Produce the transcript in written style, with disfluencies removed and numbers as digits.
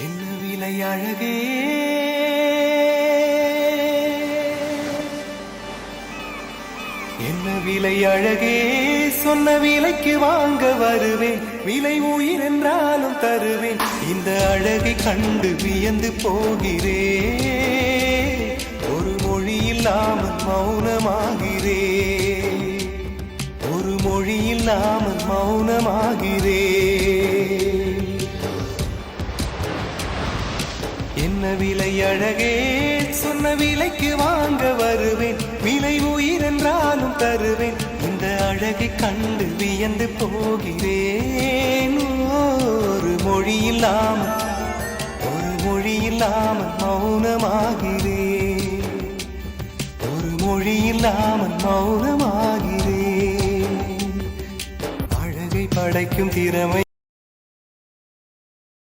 என்ன விலை அழகே, என்ன விலை அழகே, சொன்ன விலைக்கு வாங்க வருவேன். விலை உயிர் என்றாலும் தருவேன். இந்த அழகை கண்டு வியந்து போகிறேன். ஒரு மொழி இல்லாமல் மௌனமாகிறேன். ஒரு மொழி இல்லாமல் மௌனமாகிறேன். என்ன விலை அழகே, சொன்ன விலைக்கு வாங்க வருவேன். விலை உயிர் என்றாலும் தருவேன். இந்த அழகை கண்டு வியந்து போகிறேன். ஒரு மொழி இல்லாமல், ஒரு மொழி இல்லாமல் மௌனமாகிறேன். ஒரு மொழி இல்லாமல் மௌனமாகிறேன். அழகை படைக்கும் திறமை